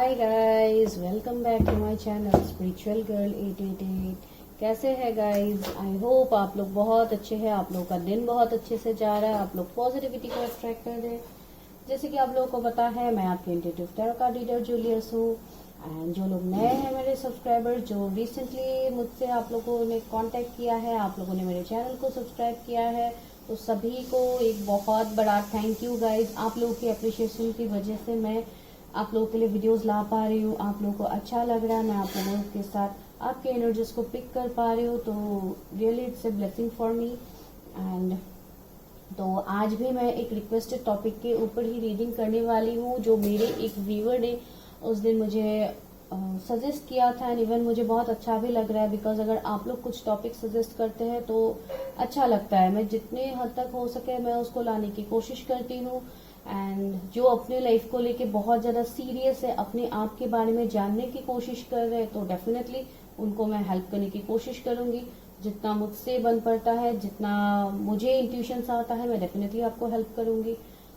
Hi guys, welcome back to my channel spiritual girl 888। कैसे है guys? I hope आप लोग बहुत अच्छे हैं। आप लोगों का दिन बहुत अच्छे से जा रहा है। आप लोग पॉजिटिविटी को अट्रैक्ट कर रहे हैं। जैसे कि आप लोगों को पता है, मैं आपकी intuitive tarot card reader Julius हूँ। एंड जो लोग नए हैं मेरे सब्सक्राइबर, जो रिसेंटली मुझसे आप लोगों ने कांटेक्ट किया है, आप लोगों ने मेरे चैनल को सब्सक्राइब किया है, तो सभी को एक बहुत बड़ा थैंक यू गाइज। आप लोगों की अप्रिशिएशन की वजह से मैं आप लोगों के लिए वीडियोस ला पा रही हूँ। आप लोगों को अच्छा लग रहा है, मैं आप लोगों के साथ आपके एनर्जीज को पिक कर पा रही हूँ, तो really it's a blessing for me. And तो आज भी मैं एक रिक्वेस्टेड टॉपिक के ऊपर ही रीडिंग करने वाली हूँ, जो मेरे एक व्यूअर ने उस दिन मुझे सजेस्ट किया था। एंड इवन मुझे बहुत अच्छा भी लग रहा है, बिकॉज अगर आप लोग कुछ टॉपिक सजेस्ट करते हैं तो अच्छा लगता है। मैं जितने हद तक हो सके मैं उसको लाने की कोशिश करती हूँ। एंड जो अपने लाइफ को लेके बहुत ज्यादा सीरियस है, अपने आप के बारे में जानने की कोशिश कर रहे हैं, तो डेफिनेटली उनको मैं हेल्प करने की कोशिश करूंगी। जितना मुझसे बन पड़ता है, जितना मुझे इंट्यूशंस आता है, मैं डेफिनेटली आपको हेल्प करूंगी।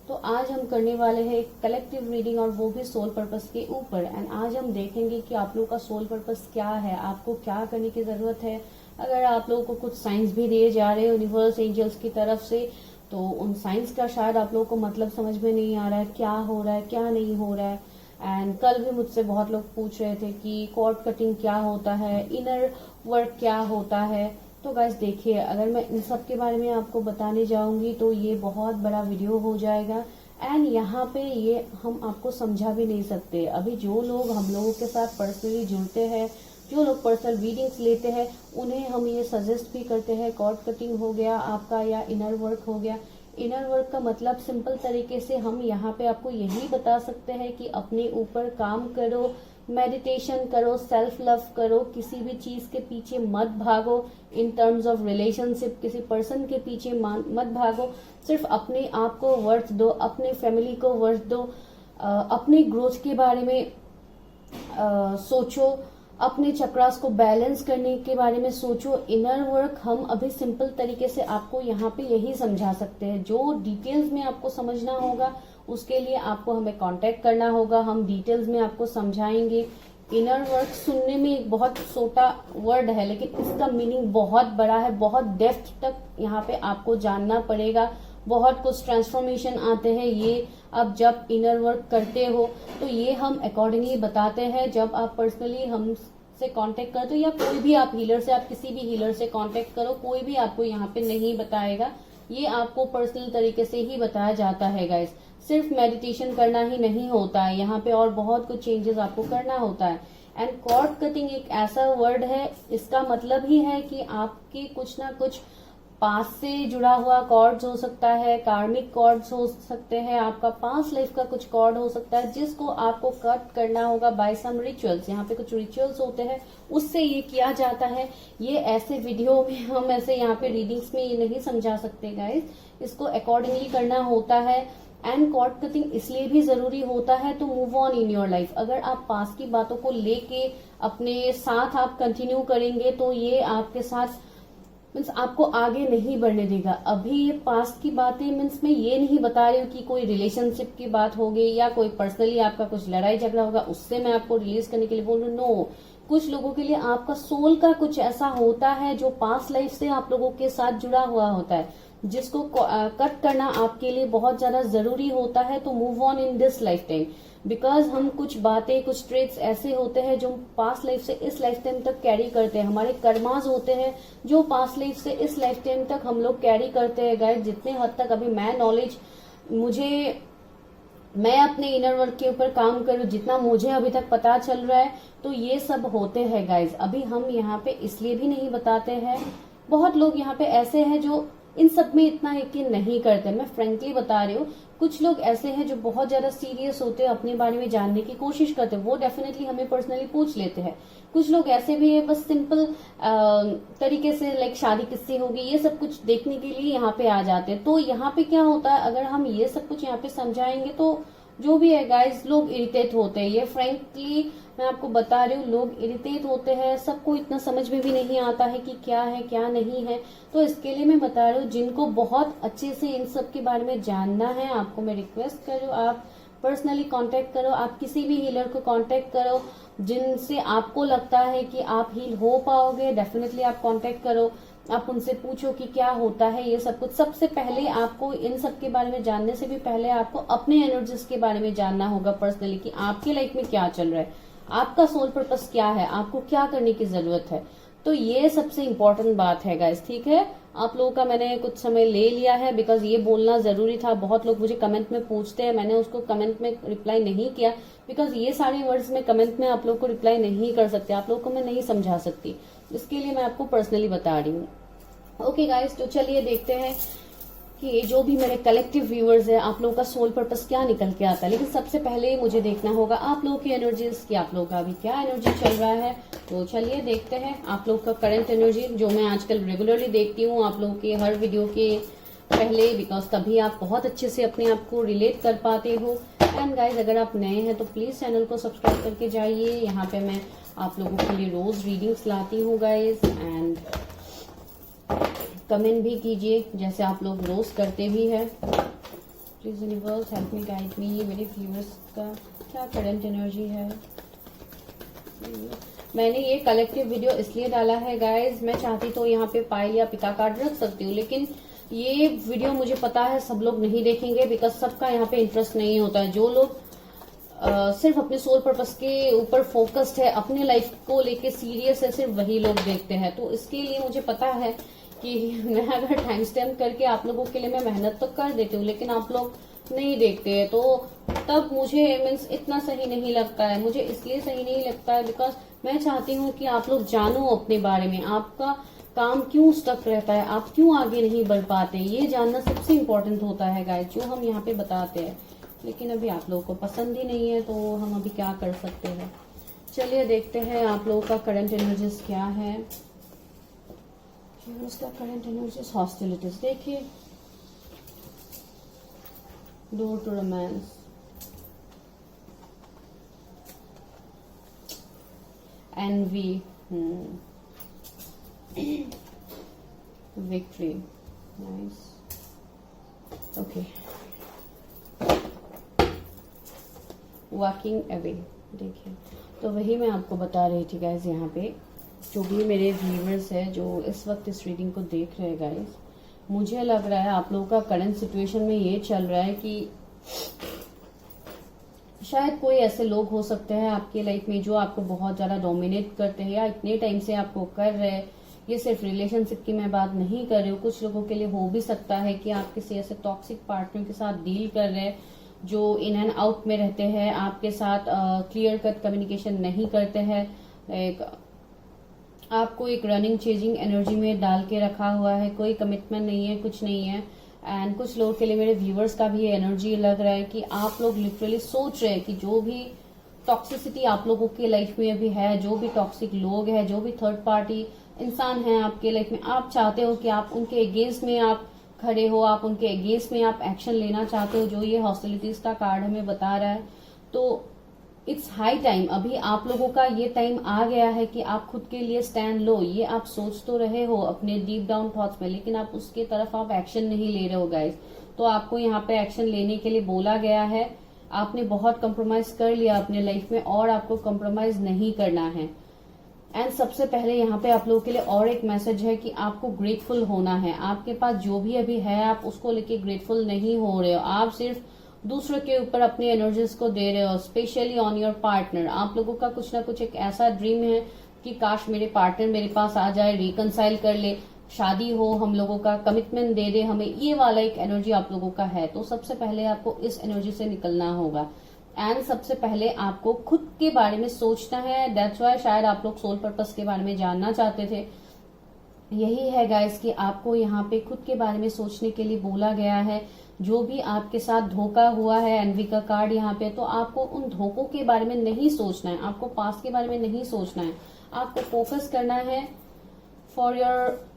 तो आज हम करने वाले हैं एक कलेक्टिव रीडिंग, और वो भी सोल पर्पस के ऊपर। एंड आज हम देखेंगे कि आप लोगों का सोल पर्पस क्या है, आपको क्या करने की जरूरत है। अगर आप लोगों को कुछ साइंस भी दिए जा रहे हैं यूनिवर्स एंजल्स की तरफ से, तो उन साइंस का शायद आप लोगों को मतलब समझ में नहीं आ रहा है, क्या हो रहा है क्या नहीं हो रहा है। एंड कल भी मुझसे बहुत लोग पूछ रहे थे कि कॉर्ड कटिंग क्या होता है, इनर वर्क क्या होता है। तो गाइस देखिए, अगर मैं इन सब के बारे में आपको बताने जाऊंगी तो ये बहुत बड़ा वीडियो हो जाएगा। एंड यहाँ पे ये हम आपको समझा भी नहीं सकते। अभी जो लोग हम लोगों के साथ पर्सनली जुड़ते हैं, जो लोग पर्सनल रीडिंग्स लेते हैं, उन्हें हम ये सजेस्ट भी करते हैं। कॉर्ड कटिंग हो गया आपका, या इनर वर्क हो गया। इनर वर्क का मतलब सिंपल तरीके से हम यहाँ पे आपको यही बता सकते हैं कि अपने ऊपर काम करो, मेडिटेशन करो, सेल्फ लव करो, किसी भी चीज के पीछे मत भागो। इन टर्म्स ऑफ रिलेशनशिप किसी पर्सन के पीछे मत भागो। सिर्फ अपने आप को वर्थ दो, अपने फैमिली को वर्थ दो, अपनी ग्रोथ के बारे में सोचो, अपने चक्रास को बैलेंस करने के बारे में सोचो। इनर वर्क हम अभी सिंपल तरीके से आपको यहाँ पे यही समझा सकते हैं। जो डिटेल्स में आपको समझना होगा उसके लिए आपको हमें कांटेक्ट करना होगा, हम डिटेल्स में आपको समझाएंगे। इनर वर्क सुनने में एक बहुत छोटा वर्ड है, लेकिन इसका मीनिंग बहुत बड़ा है। बहुत डेप्थ तक यहाँ पे आपको जानना पड़ेगा। बहुत कुछ ट्रांसफॉर्मेशन आते हैं ये अब जब इनर वर्क करते हो, तो ये हम अकॉर्डिंगली बताते हैं। जब आप पर्सनली हमसे कांटेक्ट करते हो, या कोई भी आप हीलर से, आप किसी भी हीलर से कांटेक्ट करो, कोई भी आपको यहाँ पे नहीं बताएगा। ये आपको पर्सनल तरीके से ही बताया जाता है गाइस। सिर्फ मेडिटेशन करना ही नहीं होता है यहाँ पे, और बहुत कुछ चेंजेस आपको करना होता है। एंड कॉर्ड कटिंग एक ऐसा वर्ड है, इसका मतलब ही है कि आपकी कुछ ना कुछ पास से जुड़ा हुआ कॉर्ड्स हो सकता है, कार्मिक कॉर्ड्स हो सकते हैं, आपका पास लाइफ का कुछ कॉर्ड हो सकता है, जिसको आपको कट करना होगा बाय सम रिचुअल्स। यहाँ पे कुछ रिचुअल्स होते हैं, उससे ये किया जाता है। ये ऐसे वीडियो में हम ऐसे यहाँ पे रीडिंग्स में ये नहीं समझा सकते गाइस, इसको अकॉर्डिंगली करना होता है। एंड कॉर्ड कटिंग इसलिए भी जरूरी होता है to move on in your life. अगर आप पास की बातों को लेके अपने साथ आप कंटिन्यू करेंगे, तो ये आपके साथ मीन्स आपको आगे नहीं बढ़ने देगा। अभी ये पास्ट की बातें मीन्स मैं ये नहीं बता रही हूँ कि कोई रिलेशनशिप की बात होगी या कोई पर्सनली आपका कुछ लड़ाई झगड़ा होगा, उससे मैं आपको रिलीज करने के लिए बोल रही हूँ। नो, कुछ लोगों के लिए आपका सोल का कुछ ऐसा होता है जो पास्ट लाइफ से आप लोगों के साथ जुड़ा हुआ होता है, जिसको कट करना आपके लिए बहुत ज्यादा जरूरी होता है to move on in this life time. Because हम कुछ बातें, कुछ ट्रेट्स ऐसे होते हैं जो पास्ट लाइफ से इस लाइफ टाइम तक कैरी करते हैं। हमारे कर्माज होते हैं जो पास्ट लाइफ से इस लाइफ टाइम तक हम लोग कैरी करते हैं गाइस। जितने हद तक अभी मैं नॉलेज मैं अपने इनर वर्क के ऊपर काम करूं, जितना मुझे अभी तक पता चल रहा है, तो ये सब होते हैं गाइस। अभी हम यहाँ पे इसलिए भी नहीं बताते हैं। बहुत लोग यहाँ पे ऐसे हैं जो इन सब में इतना यकीन नहीं करते। मैं फ्रेंकली बता रही हूँ, कुछ लोग ऐसे हैं जो बहुत ज्यादा सीरियस होते हैं, अपने बारे में जानने की कोशिश करते हैं, वो डेफिनेटली हमें पर्सनली पूछ लेते हैं। कुछ लोग ऐसे भी है, बस सिंपल तरीके से लाइक शादी किससे होगी, ये सब कुछ देखने के लिए यहाँ पे आ जाते हैं। तो यहाँ पे क्या होता है, अगर हम ये सब कुछ यहाँ पे समझाएंगे तो जो भी है गाइस, लोग इरिटेट होते हैं। ये फ्रेंकली मैं आपको बता रही हूँ, लोग इरिटेट होते हैं। सबको इतना समझ में भी नहीं आता है कि क्या है क्या नहीं है। तो इसके लिए मैं बता रही हूँ, जिनको बहुत अच्छे से इन सब के बारे में जानना है, आपको मैं रिक्वेस्ट कर रही हूँ, आप पर्सनली कांटेक्ट करो, आप किसी भी हीलर को कांटेक्ट करो जिनसे आपको लगता है कि आप हील हो पाओगे, डेफिनेटली आप कांटेक्ट करो। आप उनसे पूछो कि क्या होता है ये सब कुछ। सबसे पहले आपको इन सब के बारे में जानने से भी पहले आपको अपने एनर्जीज के बारे में जानना होगा पर्सनली, कि आपकी लाइफ में क्या चल रहा है, आपका सोल पर्पस क्या है, आपको क्या करने की जरूरत है। तो ये सबसे इम्पोर्टेंट बात है गाइस, ठीक है। आप लोगों का मैंने कुछ समय ले लिया है बिकॉज ये बोलना जरूरी था। बहुत लोग मुझे कमेंट में पूछते हैं, मैंने उसको कमेंट में रिप्लाई नहीं किया बिकॉज ये सारे वर्ड्स में कमेंट में आप लोग को रिप्लाई नहीं कर सकते, आप लोगों को मैं नहीं समझा सकती, इसके लिए मैं आपको पर्सनली बता रही हूँ। ओके गाइस, तो चलिए देखते हैं कि जो भी मेरे कलेक्टिव व्यूअर्स है आप लोगों का सोल पर्पस क्या निकल के आता है। लेकिन सबसे पहले मुझे देखना होगा आप लोगों की एनर्जीज, कि आप लोगों का अभी क्या एनर्जी चल रहा है। तो चलिए देखते हैं आप लोग का करंट एनर्जी, जो मैं आजकल रेगुलरली देखती हूँ आप लोगों के हर वीडियो के पहले, बिकॉज तभी आप बहुत अच्छे से अपने आप को रिलेट कर पाते हो। एंड गाइज, अगर आप नए हैं तो प्लीज चैनल को सब्सक्राइब करके जाइए। यहाँ पे मैं आप लोगों के लिए रोज रीडिंग्स लाती हूँ गाइज, एंड कमेंट भी कीजिए जैसे आप लोग रोज करते भी है। Please universe help me, guide me, मेरे व्यूअर्स का क्या करंट एनर्जी है। मैंने ये कलेक्टिव वीडियो इसलिए डाला है गाइज, मैं चाहती तो यहाँ पे पाइल या पिका कार्ड रख सकती हूँ, लेकिन ये वीडियो मुझे पता है सब लोग नहीं देखेंगे बिकॉज सबका यहाँ पे इंटरेस्ट नहीं होता है। जो लोग सिर्फ अपने सोल पर्पस के ऊपर फोकस्ड है, अपने लाइफ को लेके सीरियस है, सिर्फ वही लोग देखते हैं। तो इसके लिए मुझे पता है कि मैं अगर टाइम स्पेंड करके आप लोगों के लिए मैं मेहनत तो कर देती हूँ, लेकिन आप लोग नहीं देखते हैं, तो तब मुझे मीन्स इतना सही नहीं लगता है। मुझे इसलिए सही नहीं लगता है बिकॉज मैं चाहती हूँ कि आप लोग जानो अपने बारे में, आपका काम क्यों स्टक रहता है, आप क्यों आगे नहीं बढ़ पाते, ये जानना सबसे इम्पोर्टेंट होता है गाइस, जो हम यहाँ पे बताते हैं। लेकिन अभी आप लोगों को पसंद ही नहीं है, तो हम अभी क्या कर सकते हैं। चलिए देखते हैं आप लोगों का करंट एनर्जीज क्या है। उसका करंट एनर्जीज हॉस्टिलिटीज देखिए, door to romance, envy, victory, nice, okay, walking away. देखिए, तो वही मैं आपको बता रही थी गाइज, यहाँ पे जो भी मेरे व्यूअर्स है जो इस वक्त इस रीडिंग को देख रहे हैं गाइज, मुझे लग रहा है आप लोगों का करंट सिचुएशन में ये चल रहा है कि शायद कोई ऐसे लोग हो सकते हैं आपकी लाइफ में जो आपको बहुत ज्यादा डोमिनेट करते हैं या इतने टाइम से आपको कर रहे हैं। ये सिर्फ रिलेशनशिप की मैं बात नहीं कर रही हूँ, कुछ लोगों के लिए हो भी सकता है कि आप किसी ऐसे टॉक्सिक पार्टनर के साथ डील कर रहे हैं जो इन एंड आउट में रहते हैं, आपके साथ क्लियर कट कम्युनिकेशन नहीं करते हैं, आपको एक रनिंग चेजिंग एनर्जी में डाल के रखा हुआ है, कोई कमिटमेंट नहीं है, कुछ नहीं है। एंड कुछ लोगों के लिए, मेरे व्यूअर्स का भी ये एनर्जी लग रहा है कि आप लोग लिटरली सोच रहे हैं कि जो भी टॉक्सिसिटी आप लोगों की लाइफ में अभी है, जो भी टॉक्सिक लोग हैं, जो भी थर्ड पार्टी इंसान हैं आपके लाइफ में, आप चाहते हो कि आप उनके अगेंस्ट में आप खड़े हो, आप उनके अगेंस्ट में आप एक्शन लेना चाहते हो, जो ये हॉस्टिलिटीज का कार्ड हमें बता रहा है। तो इट्स हाई टाइम, अभी आप लोगों का ये टाइम आ गया है कि आप खुद के लिए स्टैंड लो। ये आप सोच तो रहे हो अपने डीप डाउन थॉट्स में, लेकिन आप उसके तरफ आप एक्शन नहीं ले रहे हो गाइस। तो आपको यहाँ पे एक्शन लेने के लिए बोला गया है। आपने बहुत कंप्रोमाइज कर लिया अपने लाइफ में और आपको कंप्रोमाइज नहीं करना है। एंड सबसे पहले यहाँ पे आप लोगों के लिए और एक मैसेज है कि आपको ग्रेटफुल होना है। आपके पास जो भी अभी है आप उसको लेके ग्रेटफुल नहीं हो रहे हो, आप सिर्फ दूसरों के ऊपर अपनी एनर्जीज को दे रहे हो, स्पेशली ऑन योर पार्टनर। आप लोगों का कुछ ना कुछ एक ऐसा ड्रीम है कि काश मेरे पार्टनर मेरे पास आ जाए, रिकनसाइल कर ले, शादी हो, हम लोगों का कमिटमेंट दे दे हमें, ये वाला एक एनर्जी आप लोगों का है। तो सबसे पहले आपको इस एनर्जी से निकलना होगा। एंड सबसे पहले आपको खुद के बारे में सोचना है। दैट्स वाई शायद आप लोग सोल पर्पस के बारे में जानना चाहते थे। यही है गाइस कि आपको यहाँ पे खुद के बारे में सोचने के लिए बोला गया है। जो भी आपके साथ धोखा हुआ है, एनवी का कार्ड यहाँ पे, तो आपको उन धोखों के बारे में नहीं सोचना है, आपको पास्ट के बारे में नहीं सोचना है। आपको फोकस करना है फॉर योर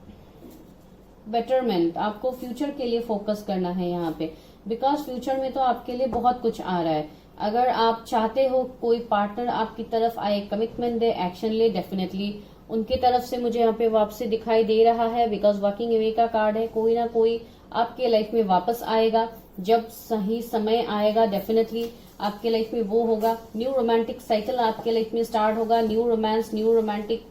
बेटरमेंट, आपको फ्यूचर के लिए फोकस करना है यहाँ पे, बिकॉज फ्यूचर में तो आपके लिए बहुत कुछ आ रहा है। अगर आप चाहते हो कोई पार्टनर आपकी तरफ आए, कमिटमेंट दे, एक्शन ले, डेफिनेटली उनकी तरफ से मुझे यहाँ पे वापसी दिखाई दे रहा है, बिकॉज वॉकिंग अवे का कार्ड है। कोई ना कोई आपके लाइफ में वापस आएगा, जब सही समय आएगा डेफिनेटली आपके लाइफ में वो होगा। न्यू रोमांटिक साइकिल आपके लाइफ में स्टार्ट होगा। New romance, new romantic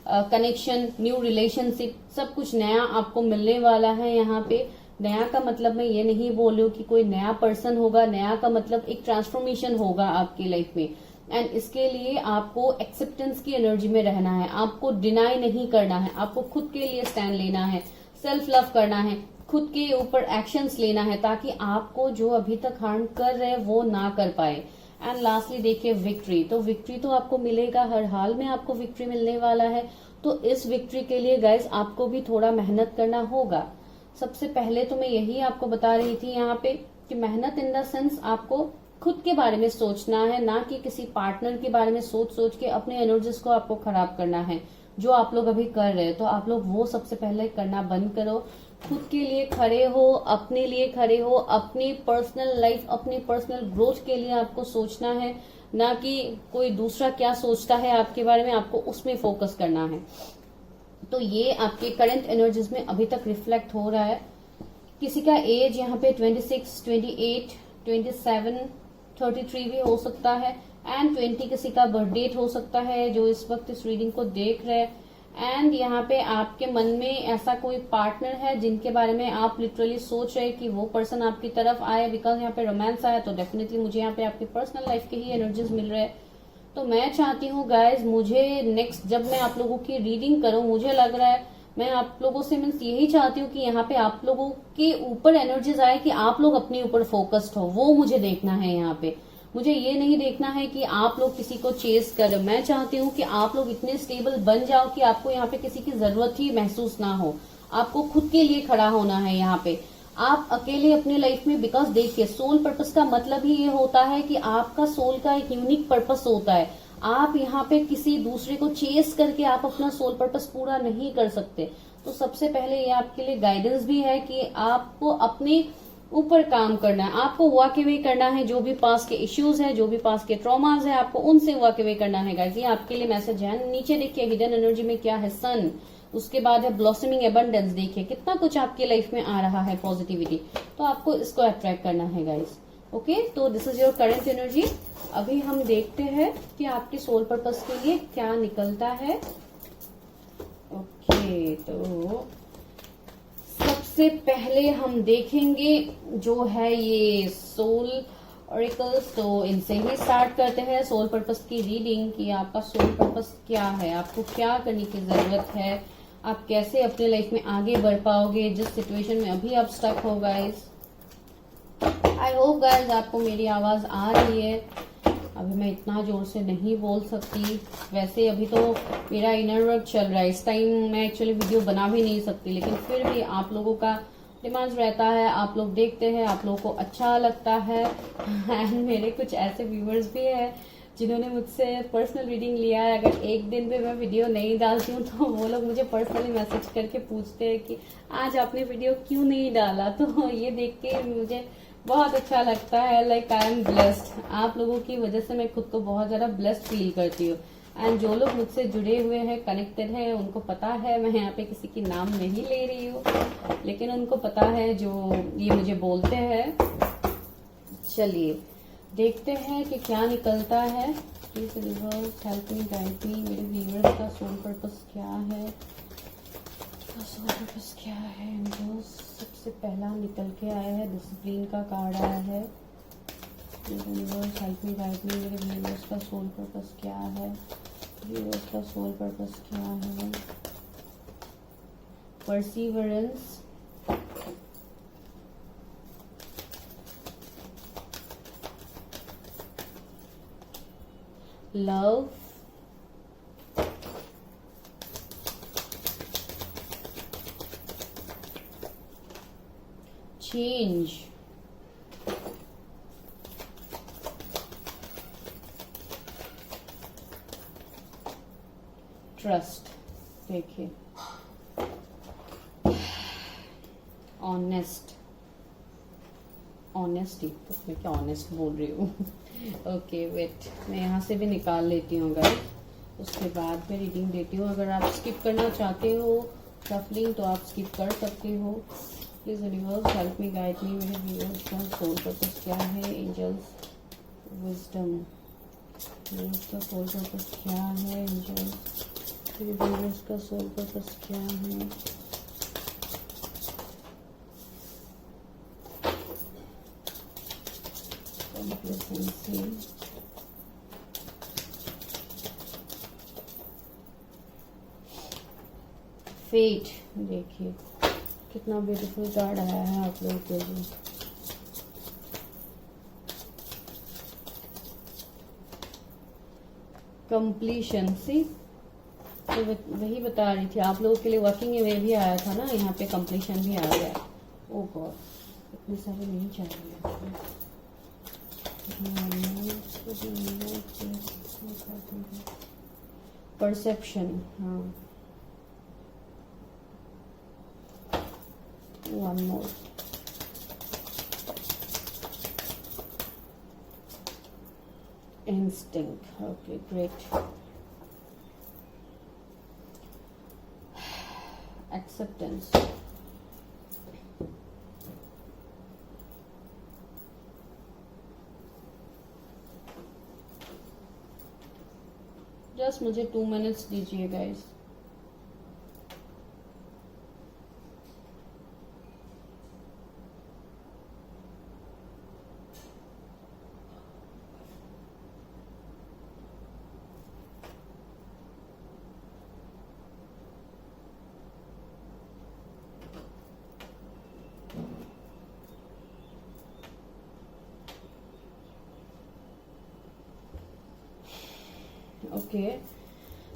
connection, new relationship, सब कुछ नया आपको मिलने वाला है यहाँ पे। नया का मतलब मैं ये नहीं बोल रही हूँ कि कोई नया पर्सन होगा, नया का मतलब एक ट्रांसफॉर्मेशन होगा आपकी लाइफ में। एंड इसके लिए आपको एक्सेप्टेंस की एनर्जी में रहना है, आपको डिनाई नहीं करना है, आपको खुद के लिए स्टैंड लेना है, सेल्फ लव करना है, खुद के ऊपर एक्शंस लेना है ताकि आपको जो अभी तक हार्म कर रहे हैं वो ना कर पाए। एंड लास्टली देखिए विक्ट्री, तो विक्ट्री तो आपको मिलेगा, हर हाल में आपको विक्ट्री मिलने वाला है। तो इस विक्ट्री के लिए गाइज आपको भी थोड़ा मेहनत करना होगा। सबसे पहले तो मैं यही आपको बता रही थी यहाँ पे कि मेहनत इन द सेंस आपको खुद के बारे में सोचना है, ना कि किसी पार्टनर के बारे में सोच सोच के अपने एनर्जीज को आपको खराब करना है जो आप लोग अभी कर रहे हैं। तो आप लोग वो सबसे पहले करना बंद करो, खुद के लिए खड़े हो, अपने लिए खड़े हो, अपनी पर्सनल लाइफ, अपनी पर्सनल ग्रोथ के लिए आपको सोचना है, ना कि कोई दूसरा क्या सोचता है आपके बारे में, आपको उसमें फोकस करना है। तो ये आपके करंट एनर्जीज में अभी तक रिफ्लेक्ट हो रहा है। किसी का एज यहाँ पे 26, 28, 27, 33 भी हो सकता है एंड 20 किसी का बर्थ डेट हो सकता है जो इस वक्त इस रीडिंग को देख रहे हैं। एंड यहाँ पे आपके मन में ऐसा कोई पार्टनर है जिनके बारे में आप लिटरली सोच रहे हैं कि वो पर्सन आपकी तरफ आए, बिकॉज यहाँ पे रोमांस आया तो डेफिनेटली मुझे यहाँ पे आपकी पर्सनल लाइफ के ही एनर्जीज मिल रहे हैं। तो मैं चाहती हूँ गाइज, मुझे नेक्स्ट जब मैं आप लोगों की रीडिंग करूँ, मुझे लग रहा है मैं आप लोगों से मीन्स यही चाहती हूँ कि यहाँ पे आप लोगों के ऊपर एनर्जीज आए कि आप लोग अपने ऊपर फोकस्ड हो, वो मुझे देखना है। यहाँ पे मुझे ये नहीं देखना है कि आप लोग किसी को चेस कर रहे हो। मैं चाहती हूँ कि आप लोग इतने स्टेबल बन जाओ कि आपको यहाँ पे किसी की जरूरत ही महसूस ना हो, आपको खुद के लिए खड़ा होना है यहाँ पे, आप अकेले अपने लाइफ में। बिकॉज देखिए सोल पर्पस का मतलब ही ये होता है कि आपका सोल का एक यूनिक पर्पस होता है। आप यहाँ पे किसी दूसरे को चेस करके आप अपना सोल पर्पस पूरा नहीं कर सकते। तो सबसे पहले ये आपके लिए गाइडेंस भी है कि आपको अपने ऊपर काम करना है, आपको वॉक अवे करना है। जो भी पास के इश्यूज है, जो भी पास के ट्रॉमाज है, आपको उनसे वॉक अवे करना है गाइस। ये आपके लिए मैसेज है। नीचे देखिए हिडन एनर्जी में क्या है, सन, उसके बाद है ब्लॉसमिंग एबंडेंस। देखिए कितना कुछ आपकी लाइफ में आ रहा है, पॉजिटिविटी। तो आपको इसको अट्रैक्ट करना है गाइस। ओके, तो this is your current energy. अभी हम देखते हैं कि आपके सोल पर्पस के लिए क्या निकलता है। ओके, तो सबसे पहले हम देखेंगे जो है ये सोल ऑरिकल्स। तो इनसे ही स्टार्ट करते हैं सोल पर्पस की रीडिंग कि आपका सोल पर्पस क्या है, आपको क्या करने की जरूरत है, आप कैसे अपने लाइफ में आगे बढ़ पाओगे जिस सिचुएशन में अभी आप स्टक हो गाइस। आई होप गाइस आपको मेरी आवाज आ रही है। अभी मैं इतना जोर से नहीं बोल सकती, वैसे अभी तो मेरा इनर वर्क चल रहा है। इस टाइम मैं एक्चुअली वीडियो बना भी नहीं सकती, लेकिन फिर भी आप लोगों का डिमांड रहता है, आप लोग देखते हैं, आप लोगों को अच्छा लगता है। एंड मेरे कुछ ऐसे व्यूअर्स भी है जिन्होंने मुझसे पर्सनल रीडिंग लिया है। अगर एक दिन भी मैं वीडियो नहीं डालती हूँ तो वो लोग मुझे पर्सनली मैसेज करके पूछते हैं कि आज आपने वीडियो क्यों नहीं डाला। तो ये देख के मुझे बहुत अच्छा लगता है। लाइक आई एम ब्लेस्ड, आप लोगों की वजह से मैं खुद को बहुत ज्यादा ब्लेस्ड फील करती हूँ। एंड जो लोग मुझसे जुड़े हुए हैं, कनेक्टेड हैं, उनको पता है, मैं यहाँ पे किसी की नाम नहीं ले रही हूँ, लेकिन उनको पता है जो ये मुझे बोलते हैं। चलिए देखते हैं कि क्या निकलता है। Please universe help me, guide me. मेरे व्यूअर्स का सोल पर्पस क्या है, सोल पर्पस क्या है। सबसे पहला निकल के आया है डिसिप्लिन का कार्ड आया है। Universe help me, guide me. मेरे व्यूअर्स का सोल पर्पस क्या है, व्यूअर्स का सोल पर्पस क्या है। Perseverance, love, change, trust. देखिए ऑनेस्ट, ऑनेस्टी, तो मैं क्या ऑनेस्ट बोल रही हूँ। ओके वेट, मैं यहाँ से भी निकाल लेती हूँ गाइस, उसके बाद मैं रीडिंग देती हूँ। अगर आप स्किप करना चाहते हो शफलिंग तो आप स्किप कर सकते हो। Please universe help me, guide me. मेरे व्यूअर्स का सोल पर्पस क्या है। एंजल्स विजडम, इसका सोल पर्पस क्या है एंजल, इसका सोल पर्पस क्या है। फेट, देखिए कितना ब्यूटीफुल कार्ड आया है आप लोगों के लिए। कंप्लीशन, सी तो वही बता रही थी आप लोगों के लिए। वर्किंग वे भी आया था ना, यहाँ पे कंप्लीशन भी आ गया। ओ गॉड, इतने सारे नहीं चाहिए। परसेप्शन, हाँ, one more, instinct, okay, great, acceptance, just मुझे 2 मिनट्स दीजिए गाइस। ओके,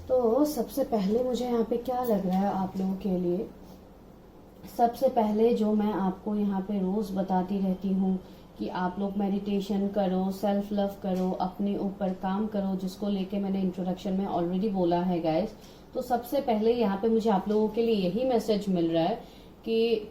तो सबसे पहले मुझे यहाँ पे क्या लग रहा है आप लोगों के लिए। सबसे पहले जो मैं आपको यहाँ पे रोज बताती रहती हूँ कि आप लोग मेडिटेशन करो, सेल्फ लव करो, अपने ऊपर काम करो, जिसको लेके मैंने इंट्रोडक्शन में ऑलरेडी बोला है गाइस। तो सबसे पहले यहाँ पे मुझे आप लोगों के लिए यही मैसेज मिल रहा है कि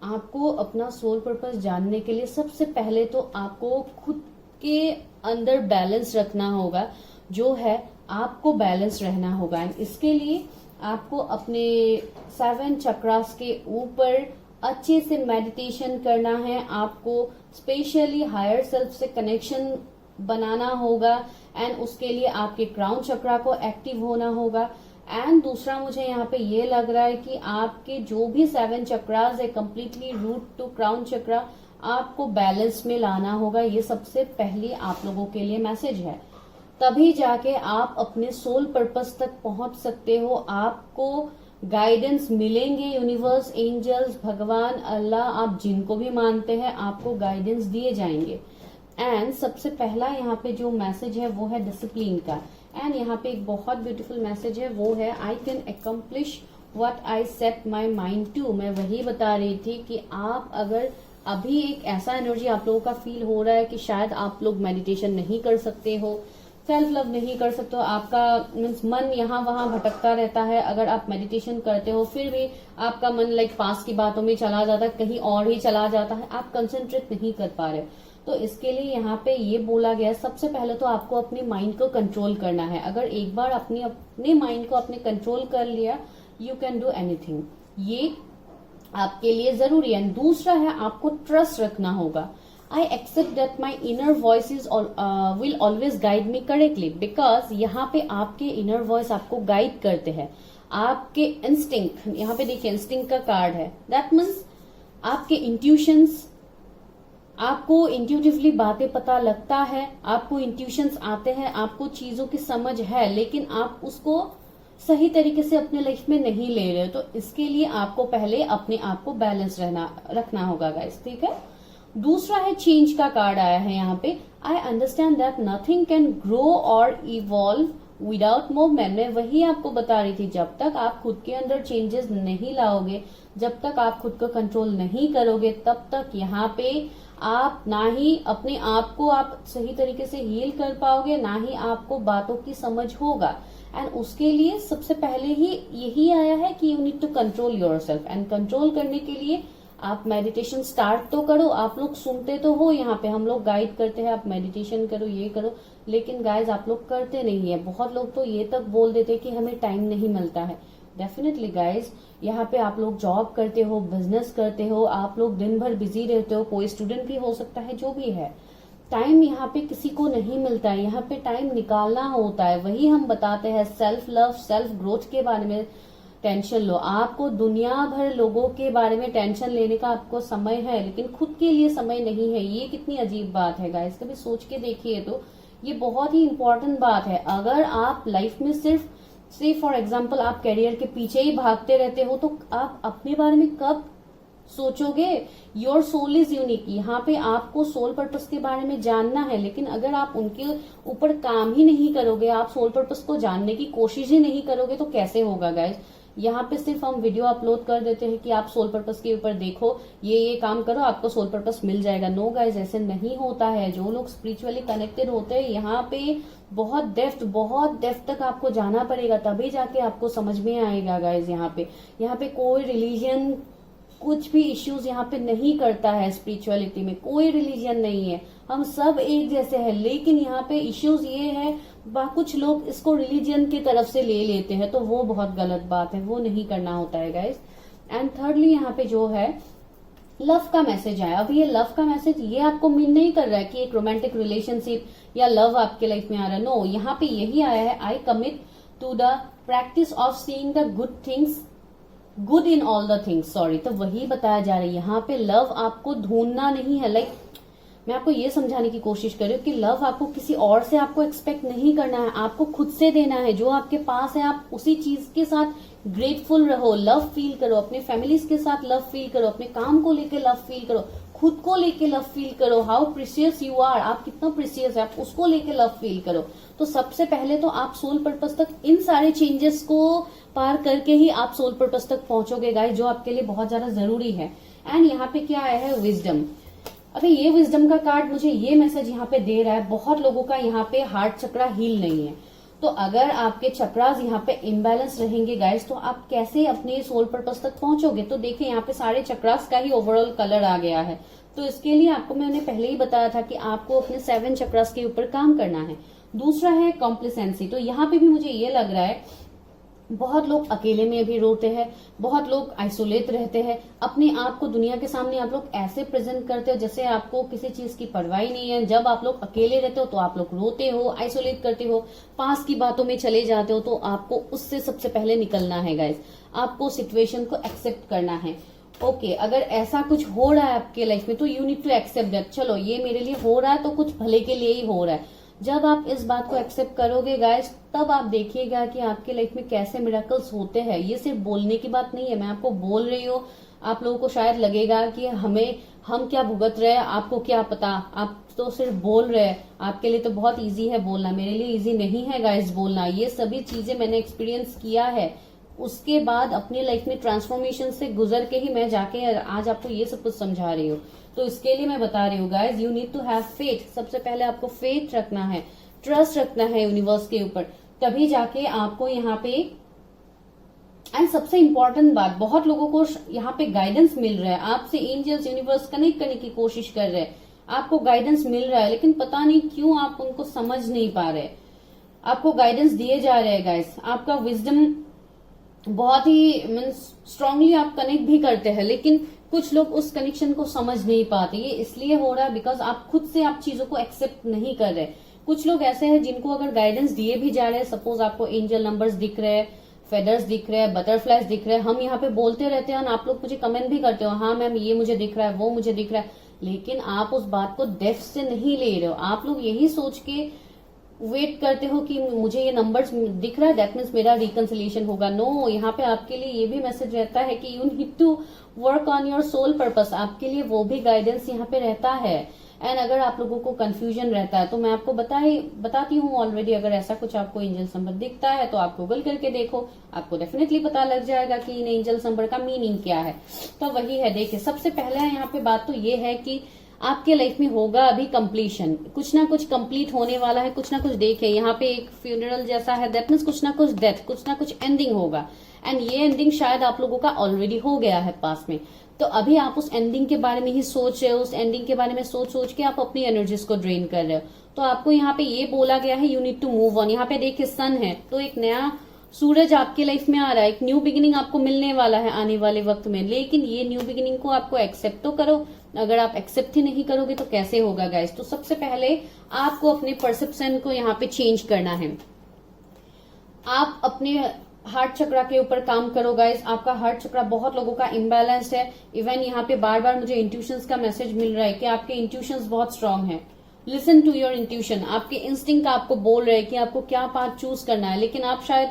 आपको अपना सोल पर्पस जानने के लिए सबसे पहले तो आपको खुद के अंदर बैलेंस रखना होगा, जो है आपको बैलेंस रहना होगा। एंड इसके लिए आपको अपने 7 चक्रास के ऊपर अच्छे से मेडिटेशन करना है। आपको स्पेशली हायर सेल्फ से कनेक्शन बनाना होगा एंड उसके लिए आपके क्राउन चक्रा को एक्टिव होना होगा। एंड दूसरा मुझे यहाँ पे ये लग रहा है कि आपके जो भी 7 चक्रास है, कंप्लीटली रूट टू क्राउन चक्रा, आपको बैलेंस में लाना होगा। ये सबसे पहली आप लोगों के लिए मैसेज है। तभी जाके आप अपने सोल पर्पस तक पहुंच सकते हो। आपको गाइडेंस मिलेंगे, यूनिवर्स, एंजल्स, भगवान, अल्लाह, आप जिनको भी मानते हैं, आपको गाइडेंस दिए जाएंगे। एंड सबसे पहला यहाँ पे जो मैसेज है वो है डिसिप्लिन का। एंड यहाँ पे एक बहुत ब्यूटीफुल मैसेज है, वो है I can accomplish what I set my mind to. मैं वही बता रही थी कि आप अगर अभी एक ऐसा एनर्जी आप लोगों का फील हो रहा है कि शायद आप लोग मेडिटेशन नहीं कर सकते हो, सेल्फ लव नहीं कर सकते हो, आपका मीन्स मन यहाँ वहां भटकता रहता है। अगर आप मेडिटेशन करते हो फिर भी आपका मन लाइक पास की बातों में चला जाता है, कहीं और ही चला जाता है, आप कंसंट्रेट नहीं कर पा रहे। तो इसके लिए यहाँ पे ये बोला गया है, सबसे पहले तो आपको अपने माइंड को कंट्रोल करना है। अगर एक बार अपने माइंड को अपने कंट्रोल कर लिया, यू कैन डू एनीथिंग। ये आपके लिए जरूरी है। दूसरा है, आपको ट्रस्ट रखना होगा। I accept that my inner voices will always guide me correctly, because यहाँ पे आपके inner voice आपको guide करते हैं। आपके instinct, यहाँ पे देखिए instinct का कार्ड है, that means आपके intuitions, आपको intuitively बातें पता लगता है, आपको intuitions आते हैं, आपको चीजों की समझ है, लेकिन आप उसको सही तरीके से अपने लाइफ में नहीं ले रहे। तो इसके लिए आपको पहले अपने आप को बैलेंस रखना होगा गाइस, ठीक है। दूसरा है चेंज का कार्ड आया है यहाँ पे। I understand that nothing can grow और इवॉल्व विदाउट मूवमेंट। मैं वही आपको बता रही थी, जब तक आप खुद के अंदर चेंजेस नहीं लाओगे, जब तक आप खुद को कंट्रोल नहीं करोगे, तब तक यहाँ पे आप ना ही अपने आप को आप सही तरीके से हील कर पाओगे, ना ही आपको बातों की समझ होगा। एंड उसके लिए सबसे पहले ही यही आया है कि you need to control yourself. And control करने के लिए आप मेडिटेशन स्टार्ट तो करो। आप लोग सुनते तो हो, यहाँ पे हम लोग गाइड करते हैं आप मेडिटेशन करो, ये करो, लेकिन गाइज आप लोग करते नहीं है। बहुत लोग तो ये तक बोल देते कि हमें टाइम नहीं मिलता है। डेफिनेटली गाइज, यहाँ पे आप लोग जॉब करते हो, बिजनेस करते हो, आप लोग दिन भर बिजी रहते हो, कोई स्टूडेंट भी हो सकता है, जो भी है। टाइम यहाँ पे किसी को नहीं मिलता है, यहाँ पे टाइम निकालना होता है। वही हम बताते हैं, सेल्फ लव, सेल्फ ग्रोथ के बारे में टेंशन लो। आपको दुनिया भर लोगों के बारे में टेंशन लेने का आपको समय है, लेकिन खुद के लिए समय नहीं है। ये कितनी अजीब बात है गाइस, कभी सोच के देखिए तो। ये बहुत ही इंपॉर्टेंट बात है। अगर आप लाइफ में सिर्फ से फॉर एग्जाम्पल आप करियर के पीछे ही भागते रहते हो, तो आप अपने बारे में कब सोचोगे? Your soul is unique. यहाँ पे आपको सोल पर्पस के बारे में जानना है, लेकिन अगर आप उनके ऊपर काम ही नहीं करोगे, आप सोल पर्पस को जानने की कोशिश ही नहीं करोगे, तो कैसे होगा गाइस? यहाँ पे सिर्फ हम वीडियो अपलोड कर देते हैं कि आप सोल पर्पस के ऊपर देखो, ये काम करो, आपको सोल पर्पस मिल जाएगा। नो गाइस, ऐसे नहीं होता है। जो लोग स्पिरिचुअली कनेक्टेड होते हैं, यहाँ पे बहुत डेप्थ तक आपको जाना पड़ेगा, तभी जाके आपको समझ में आएगा गाइस। यहाँ पे कोई रिलीजन कुछ भी इश्यूज यहाँ पे नहीं करता है। स्पिरिचुअलिटी में कोई रिलीजन नहीं है, हम सब एक जैसे हैं। लेकिन यहाँ पे इश्यूज ये है, कुछ लोग इसको रिलीजन की तरफ से ले लेते हैं, तो वो बहुत गलत बात है, वो नहीं करना होता है गाइस। एंड थर्डली यहाँ पे जो है लव का मैसेज आया। अब ये लव का मैसेज ये आपको मीन नहीं कर रहा है कि एक रोमांटिक रिलेशनशिप या लव आपके लाइफ में आ रहा है। नो, यहाँ पे यही आया है, I commit to the practice of seeing the good in all the things. Sorry, तो वही बताया जा रहा है। यहाँ पे लव आपको ढूंढना नहीं है। लाइक मैं आपको ये समझाने की कोशिश कर रही हूँ कि लव आपको किसी और से आपको एक्सपेक्ट नहीं करना है, आपको खुद से देना है। जो आपके पास है आप उसी चीज के साथ ग्रेटफुल रहो, लव फील करो, अपने फैमिलीज के साथ लव फील करो, अपने काम को लेके लव फील करो, खुद को लेके लव फील करो। हाउ प्रीशियस यू आर, आप कितना प्रीशियस है, आप उसको लेके लव फील करो। तो सबसे पहले तो आप सोल पर्पस तक इन सारे चेंजेस को पार करके ही आप सोल पर्पस तक पहुंचोगे गाइस, जो आपके लिए बहुत ज्यादा जरूरी है। एंड यहाँ पे क्या आया है, विजडम। अभी ये विजडम का कार्ड मुझे ये मैसेज यहाँ पे दे रहा है, बहुत लोगों का यहाँ पे हार्ट चक्रा हील नहीं है। तो अगर आपके चक्रास यहाँ पे इम्बैलेंस रहेंगे गाइस, तो आप कैसे अपने सोल पर्पस तक पहुंचोगे? तो देखिए यहाँ पे सारे चक्रास का ही ओवरऑल कलर आ गया है। तो इसके लिए आपको मैंने पहले ही बताया था कि आपको अपने 7 चक्रास के ऊपर काम करना है। दूसरा है कॉम्प्लिसेंसी। तो यहाँ पे भी मुझे ये लग रहा है बहुत लोग अकेले में भी रोते हैं, बहुत लोग आइसोलेट रहते हैं, अपने आप को दुनिया के सामने आप लोग ऐसे प्रेजेंट करते हो जैसे आपको किसी चीज की परवाह नहीं है। जब आप लोग अकेले रहते हो तो आप लोग रोते हो, आइसोलेट करते हो, पास की बातों में चले जाते हो। तो आपको उससे सबसे पहले निकलना है गाइस, आपको सिचुएशन को एक्सेप्ट करना है। ओके, अगर ऐसा कुछ हो रहा है आपके लाइफ में, तो you need to accept that. चलो ये मेरे लिए हो रहा है तो कुछ भले के लिए ही हो रहा है। जब आप इस बात को एक्सेप्ट करोगे गाइस, तब आप देखिएगा कि आपके लाइफ में कैसे मिरेकल्स होते हैं। ये सिर्फ बोलने की बात नहीं है, मैं आपको बोल रही हूँ। आप लोगों को शायद लगेगा कि हम क्या भुगत रहे हैं, आपको क्या पता, आप तो सिर्फ बोल रहे हैं, आपके लिए तो बहुत इजी है बोलना। मेरे लिए इजी नहीं है गाइस बोलना। ये सभी चीजें मैंने एक्सपीरियंस किया है, उसके बाद अपनी लाइफ में ट्रांसफॉर्मेशन से गुजर के ही मैं जाके आज आपको ये सब कुछ समझा रही हूँ। तो इसके लिए मैं बता रही हूँ guys, you need to have faith. सबसे पहले आपको फेथ रखना है, ट्रस्ट रखना है यूनिवर्स के ऊपर, तभी जाके आपको यहाँ पे। एंड सबसे इंपॉर्टेंट बात, बहुत लोगों को यहाँ पे गाइडेंस मिल रहा है, आपसे एंजल्स यूनिवर्स कनेक्ट करने की कोशिश कर रहे हैं, आपको गाइडेंस मिल रहा है, लेकिन पता नहीं क्यों आप उनको समझ नहीं पा रहे। आपको गाइडेंस दिए जा रहे हैं गाइस, आपका विजडम बहुत ही मीन्स स्ट्रांगली आप कनेक्ट भी करते हैं, लेकिन कुछ लोग उस कनेक्शन को समझ नहीं पाते। ये इसलिए हो रहा है बिकॉज आप खुद से आप चीजों को एक्सेप्ट नहीं कर रहे। कुछ लोग ऐसे हैं जिनको अगर गाइडेंस दिए भी जा रहे हैं, सपोज आपको एंजल नंबर्स दिख रहे हैं, फेदर्स दिख रहे हैं, बटरफ्लाइज दिख रहे हैं, हम यहाँ पे बोलते रहते हैं, आप लोग मुझे कमेंट भी करते हो, हाँ मैम ये मुझे दिख रहा है, वो मुझे दिख रहा है, लेकिन आप उस बात को डेप्थ से नहीं ले रहे हो। आप लोग यही सोच के वेट करते हो कि मुझे ये नंबर्स दिख रहा है दैट मीन्स मेरा रिकंसिलिएशन होगा। नो, यहाँ पे आपके लिए ये भी मैसेज रहता है कि you need to work on your soul purpose. आपके लिए वो भी गाइडेंस यहाँ पे रहता है। एंड अगर आप लोगों को कंफ्यूजन रहता है तो मैं आपको बताती हूँ ऑलरेडी। अगर ऐसा कुछ आपको एंजल नंबर दिखता है तो आप गूगल करके देखो, आपको डेफिनेटली पता लग जाएगा कि इन एंजल नंबर का मीनिंग क्या है। तो वही है, देखिए सबसे पहले यहाँ पे बात तो ये है कि आपके लाइफ में होगा अभी कंप्लीशन, कुछ ना कुछ कंप्लीट होने वाला है, कुछ ना कुछ। देखिए यहाँ पे एक फ्यूनरल जैसा है, दैट मीन्स कुछ ना कुछ डेथ, कुछ ना कुछ एंडिंग होगा। एंड ये एंडिंग शायद आप लोगों का ऑलरेडी हो गया है पास में। तो अभी आप उस एंडिंग के बारे में ही सोच रहे हो, उस एंडिंग के बारे में सोच के आप अपनी एनर्जीज को ड्रेन कर रहे हो। तो आपको यहाँ पे ये बोला गया है you need to move on. यहाँ पे देखिए सन है, तो एक नया सूरज आपके लाइफ में आ रहा है, एक न्यू बिगिनिंग आपको मिलने वाला है आने वाले वक्त में। लेकिन ये न्यू बिगिनिंग को आपको एक्सेप्ट तो करो, अगर आप एक्सेप्ट ही नहीं करोगे तो कैसे होगा गाइस। तो सबसे पहले आपको अपने परसेप्शन को यहाँ पे चेंज करना है। आप अपने हार्ट चक्रा के ऊपर काम करो गाइस। आपका हार्ट चक्रा बहुत लोगों का इम्बैलेंस है। इवन यहाँ पे बार बार मुझे इंट्यूशंस का मैसेज मिल रहा है कि आपके इंट्यूशंस बहुत स्ट्रांग है। Listen to your intuition. आपके इंस्टिंक्ट आपको बोल रहे हैं कि आपको क्या पाथ चूज करना है, लेकिन आप शायद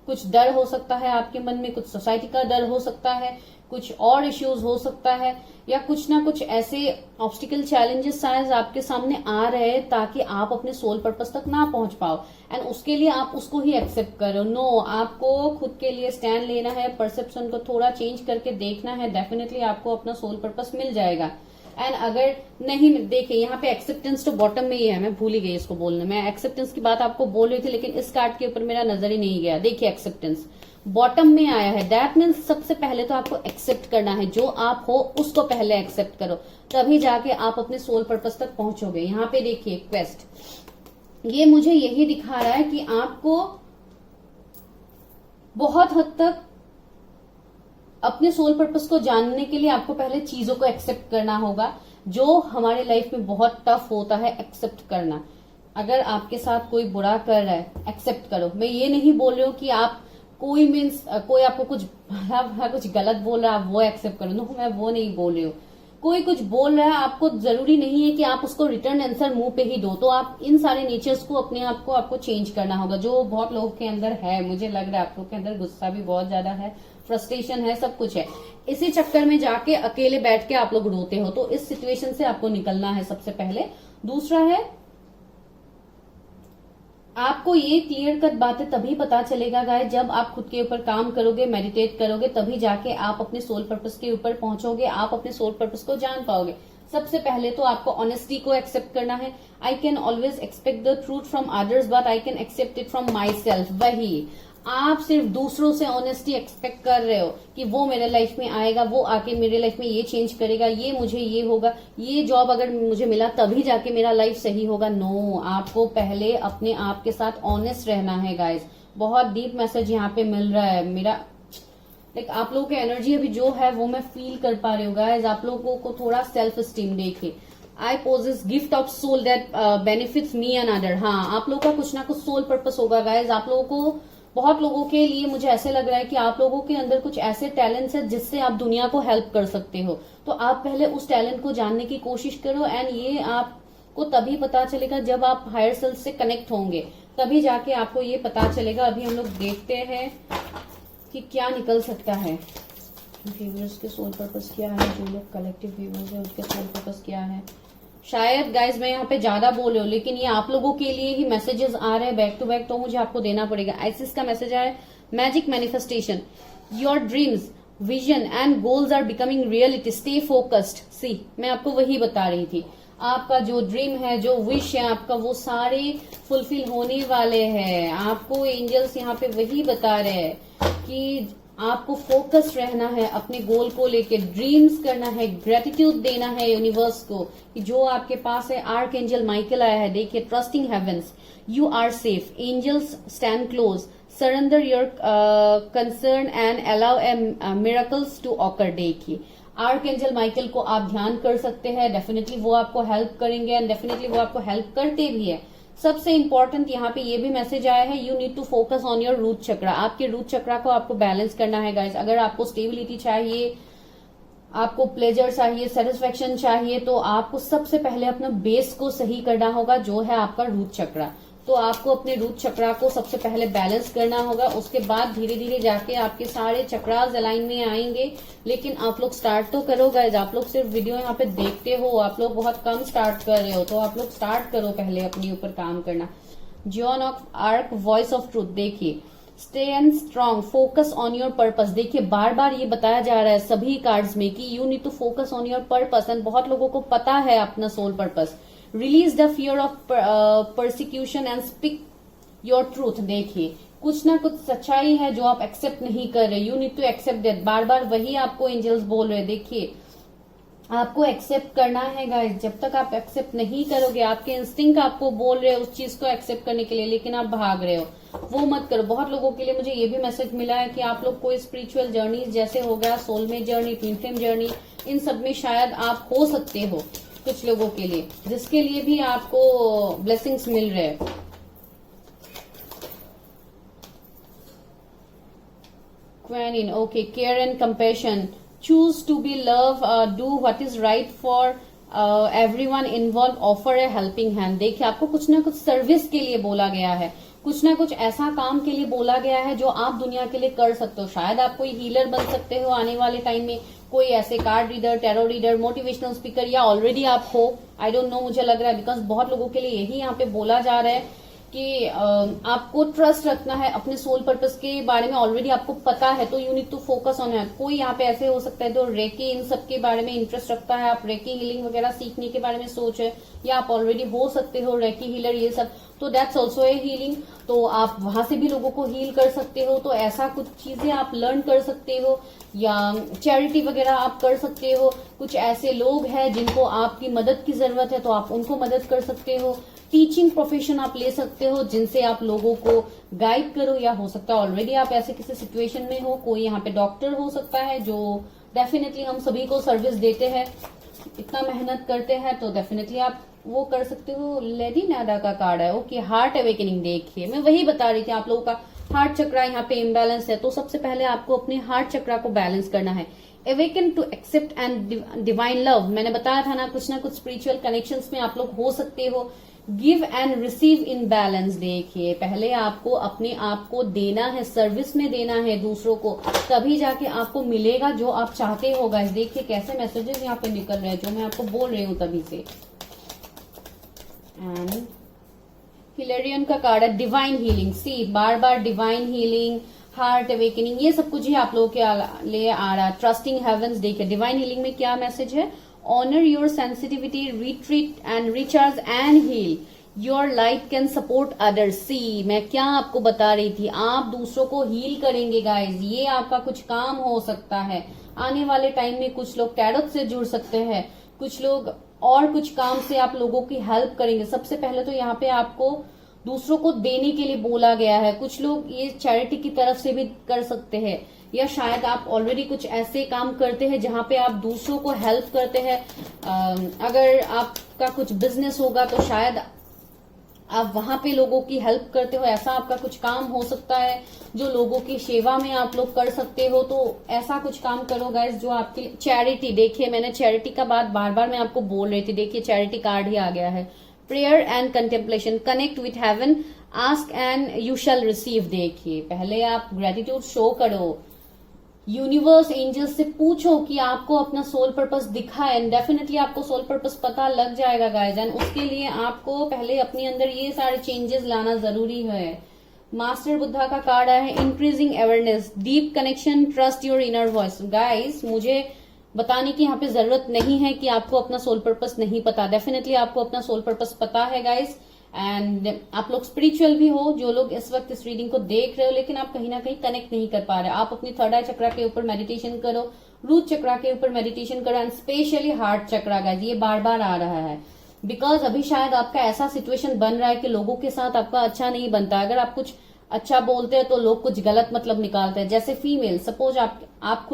कुछ डर हो सकता है आपके मन में, कुछ सोसाइटी का डर हो सकता है, कुछ और इश्यूज हो सकता है, या कुछ ना कुछ ऐसे ऑब्स्टिकल चैलेंजेस शायद आपके सामने आ रहे हैं ताकि आप अपने सोल पर्पस तक ना पहुंच पाओ। एंड उसके लिए आप उसको ही एक्सेप्ट करो। नो, आपको खुद के लिए स्टैंड लेना है, परसेप्शन को थोड़ा चेंज करके देखना है। डेफिनेटली आपको अपना सोल पर्पस मिल जाएगा। एंड अगर नहीं, देखिए यहाँ पे एक्सेप्टेंस तो बॉटम में ही है, मैं भूल ही गई इसको बोलने। मैं एक्सेप्टेंस की बात आपको बोल रही थी लेकिन इस कार्ड के ऊपर मेरा नजर ही नहीं गया। देखिए एक्सेप्टेंस बॉटम में आया है। दैट मीन्स सबसे पहले तो आपको एक्सेप्ट करना है, जो आप हो उसको पहले एक्सेप्ट करो, तभी जाके आप अपने सोल पर्पस तक पहुंचोगे। यहाँ पे देखिए क्वेस्ट, ये मुझे यही दिखा रहा है कि आपको बहुत हद तक अपने सोल पर्पस को जानने के लिए आपको पहले चीजों को एक्सेप्ट करना होगा, जो हमारे लाइफ में बहुत टफ होता है एक्सेप्ट करना। अगर आपके साथ कोई बुरा कर रहा है, एक्सेप्ट करो। मैं ये नहीं बोल रही हूँ कि आप कोई आपको कुछ कुछ गलत बोल रहा है आप वो एक्सेप्ट करो। नो, मैं वो नहीं बोल रही हूँ। कोई कुछ बोल रहा है, आपको जरूरी नहीं है कि आप उसको रिटर्न आंसर मुंह पे ही दो। तो आप इन सारे नेचर्स को अपने आप को आपको चेंज करना होगा, जो बहुत लोगों के अंदर है। मुझे लग रहा है आप लोग के अंदर गुस्सा भी बहुत ज्यादा है, फ्रस्ट्रेशन है, सब कुछ है। इसी चक्कर में जाके अकेले बैठ के आप लोग रोते हो। तो इस सिचुएशन से आपको निकलना है सबसे पहले। दूसरा है, आपको ये क्लियर कट बातें तभी पता चलेगा गाइस जब आप खुद के ऊपर काम करोगे, मेडिटेट करोगे, तभी जाके आप अपने सोल पर्पस के ऊपर पहुंचोगे, आप अपने सोल पर्पस को जान पाओगे। सबसे पहले तो आपको ऑनेस्टी को एक्सेप्ट करना है। I can always expect the truth from others but I can accept it from myself. वही, आप सिर्फ दूसरों से ऑनेस्टी एक्सपेक्ट कर रहे हो कि वो मेरे लाइफ में आएगा, वो आके मेरे लाइफ में ये चेंज करेगा, ये मुझे ये होगा, ये जॉब अगर मुझे मिला तभी जाके मेरा लाइफ सही होगा। नो, आपको पहले अपने आप के साथ ऑनेस्ट रहना है गाइस। बहुत डीप मैसेज यहाँ पे मिल रहा है मेरा। लाइक आप लोगों की एनर्जी अभी जो है वो मैं फील कर पा रही हूँ गाइस। आप लोगों को थोड़ा सेल्फ स्टीम देखिए। I possess gift of soul that benefits me and other. हाँ, आप लोगों का कुछ ना कुछ सोल पर्पस होगा गाइस। आप लोगों को, बहुत लोगों के लिए मुझे ऐसे लग रहा है कि आप लोगों के अंदर कुछ ऐसे टैलेंट्स है जिससे आप दुनिया को हेल्प कर सकते हो। तो आप पहले उस टैलेंट को जानने की कोशिश करो। एंड ये आपको तभी पता चलेगा जब आप हायर सेल्फ से कनेक्ट होंगे, तभी जाके आपको ये पता चलेगा। अभी हम लोग देखते हैं कि क्या निकल सकता है। व्यूअर्स के सोल पर्पस क्या है, जो लोग कलेक्टिव व्यूअर्स है उसके सोल पर्पस क्या है। शायद गाइज मैं यहाँ पे ज्यादा बोल रही हूँ, लेकिन ये आप लोगों के लिए ही मैसेजेस आ रहे हैं बैक टू बैक, तो मुझे आपको देना पड़ेगा। आइसिस का मैसेज आया, magic manifestation, your dreams, vision and goals are becoming reality, stay focused. See, मैं आपको वही बता रही थी। आपका जो ड्रीम है, जो विश है आपका, वो सारे फुलफिल होने वाले हैं। आपको एंजल्स यहाँ पे वही बता रहे हैं कि आपको फोकस रहना है अपने गोल को लेके, ड्रीम्स करना है, ग्रेटिट्यूड देना है यूनिवर्स को कि जो आपके पास है। आर्क एंजल माइकल आया है, देखिए, trusting heavens, you are safe, angels stand close, surrender your concern and allow a miracles to occur. देखिए, आर्क एंजल माइकल को आप ध्यान कर सकते हैं, डेफिनेटली वो आपको हेल्प करेंगे एंड डेफिनेटली वो आपको हेल्प करते भी है। सबसे इंपॉर्टेंट यहाँ पे ये भी मैसेज आया है, you need to focus on your root chakra. आपके रूट चक्रा को आपको बैलेंस करना है गाइस। अगर आपको स्टेबिलिटी चाहिए, आपको प्लेजर चाहिए, सेटिस्फेक्शन चाहिए, तो आपको सबसे पहले अपना बेस को सही करना होगा, जो है आपका रूट चक्रा। तो आपको अपने रूट चक्रा को सबसे पहले बैलेंस करना होगा। उसके बाद धीरे धीरे जाके आपके सारे चक्रास अलाइन में आएंगे। लेकिन आप लोग स्टार्ट तो करो गाइज। आप लोग सिर्फ वीडियो यहाँ पे देखते हो, आप लोग बहुत कम स्टार्ट कर रहे हो, तो आप लोग स्टार्ट करो पहले अपने ऊपर काम करना। Joan of Arc, voice of truth, देखिए, stay and strong, focus on your purpose. देखिए, बार बार ये बताया जा रहा है सभी कार्ड्स में कि you need to focus on your purpose. And बहुत लोगों को पता है अपना soul purpose. Release the fear of persecution and speak your truth. देखिए, कुछ ना कुछ सच्चाई है जो आप एक्सेप्ट नहीं कर रहे, you need to accept that. बार बार वही आपको एंजल्स बोल रहे हैं। देखिए, आपको एक्सेप्ट करना है गाइस। जब तक आप एक्सेप्ट नहीं करोगे, आपके इंस्टिंक्ट आपको बोल रहे हो उस चीज को एक्सेप्ट करने के लिए, लेकिन आप भाग रहे हो, वो मत करो। बहुत लोगों के लिए मुझे ये भी मैसेज मिला है कि आप लोग कोई स्पिरिचुअल जर्नी जैसे हो गया soulmate journey, twin flame journey, इन सब में शायद आप हो सकते हो कुछ लोगों के लिए, जिसके लिए भी आपको ब्लेसिंग्स मिल रहे हैं। क्वेन okay, care and compassion, choose to be love, do what is right for everyone involved, offer a helping hand। देखिए आपको कुछ ना कुछ सर्विस के लिए बोला गया है, कुछ ना कुछ ऐसा काम के लिए बोला गया है जो आप दुनिया के लिए कर सकते हो। शायद आप कोई हीलर बन सकते हो आने वाले टाइम में, कोई ऐसे card reader, tarot reader, motivational speaker, या ऑलरेडी आप हो, आई डोंट नो, मुझे लग रहा है बिकॉज बहुत लोगों के लिए यही यहाँ पे बोला जा रहा है कि आपको ट्रस्ट रखना है अपने सोल पर्पस के बारे में, ऑलरेडी आपको पता है, तो you need to focus on है। कोई यहाँ पे ऐसे हो सकता है तो रेकी इन सब के बारे में इंटरेस्ट रखता है, आप रेकी हीलिंग वगैरह सीखने के बारे में सोच है, या आप ऑलरेडी हो सकते हो रेकी हीलर, ये सब, तो दैट्स ऑल्सो ए हीलिंग, तो आप वहां से भी लोगों को हील कर सकते हो। तो ऐसा कुछ चीजें आप लर्न कर सकते हो, या चैरिटी वगैरह आप कर सकते हो। कुछ ऐसे लोग हैं जिनको आपकी मदद की जरूरत है तो आप उनको मदद कर सकते हो। टीचिंग प्रोफेशन आप ले सकते हो जिनसे आप लोगों को गाइड करो, या हो सकता है ऑलरेडी आप ऐसे किसी सिचुएशन में हो। कोई यहाँ पे डॉक्टर हो सकता है जो डेफिनेटली हम सभी को सर्विस देते हैं, इतना मेहनत करते हैं, तो डेफिनेटली आप वो कर सकते हो। लेडी नाडा का कार्ड है, ओके, हार्ट अवेकनिंग। देखिए मैं वही बता रही थी, आप लोगों का हार्ट चक्रा यहाँ पे इम्बैलेंस है, तो सबसे पहले आपको अपने हार्ट चक्रा को बैलेंस करना है। Awaken to accept and divine love, मैंने बताया था ना कुछ स्पिरिचुअल कनेक्शंस में आप लोग हो सकते हो। Give and receive in balance. देखिए पहले आपको अपने आप को देना है, सर्विस में देना है दूसरों को, तभी जाके आपको मिलेगा जो आप चाहते हो गाइस। देखिए कैसे मैसेजेस यहाँ पे निकल रहे हैं जो मैं आपको बोल रही हूँ तभी से। एंड हिलेरियन का कार्ड है डिवाइन हीलिंग। सी बार बार डिवाइन हीलिंग, हार्ट अवेकनिंग, ये सब कुछ ही आप लोगों के लिए आ रहा है। Trusting heavens. देखिए डिवाइन हीलिंग में क्या मैसेज है, honour your sensitivity, retreat and recharge and heal, your light can support others. See मैं क्या आपको बता रही थी, आप दूसरों को हील करेंगे गाइज, ये आपका कुछ काम हो सकता है आने वाले टाइम में। कुछ लोग टैरोट से जुड़ सकते हैं, कुछ लोग और कुछ काम से आप लोगों की हेल्प करेंगे। सबसे पहले तो यहाँ पे आपको दूसरों को देने के लिए बोला गया है। कुछ लोग ये चैरिटी की तरफ से भी कर सकते हैं, या शायद आप ऑलरेडी कुछ ऐसे काम करते हैं जहां पे आप दूसरों को हेल्प करते हैं। अगर आपका कुछ बिजनेस होगा तो शायद आप वहां पे लोगों की हेल्प करते हो, ऐसा आपका कुछ काम हो सकता है जो लोगों की सेवा में आप लोग कर सकते हो। तो ऐसा कुछ काम करो गाइस जो आपके चैरिटी। देखिए मैंने चैरिटी का बात बार बार मैं आपको बोल रही थी, देखिए चैरिटी कार्ड ही आ गया है। Prayer and contemplation, connect with heaven, ask and you shall receive. देखिए पहले आप ग्रेटिट्यूड शो करो, यूनिवर्स एंजल्स से पूछो कि आपको अपना सोल पर्पस दिखा है, एंड डेफिनेटली आपको सोल पर्पस पता लग जाएगा गाइस। एंड उसके लिए आपको पहले अपने अंदर ये सारे चेंजेस लाना जरूरी है। मास्टर बुद्धा का कार्ड आया है, increasing awareness, deep connection, trust your inner voice. Guys मुझे बताने की यहाँ पे जरूरत नहीं है कि आपको अपना सोल पर्पस नहीं पता, डेफिनेटली आपको अपना सोल पर्पस पता है गाइस। एंड आप लोग स्पिरिचुअल भी हो, जो लोग इस वक्त इस रीडिंग को देख रहे हो, लेकिन आप कहीं ना कहीं कनेक्ट नहीं कर पा रहे। आप अपनी थर्ड आई चक्रा के ऊपर मेडिटेशन करो, रूट चक्रा के ऊपर मेडिटेशन करो, and specially heart chakra guys, ये बार बार आ रहा है बिकॉज अभी शायद आपका ऐसा सिचुएशन बन रहा है कि लोगों के साथ आपका अच्छा नहीं बनता। अगर आप कुछ अच्छा बोलते हैं तो लोग कुछ गलत मतलब निकालते हैं। जैसे फीमेल, सपोज आप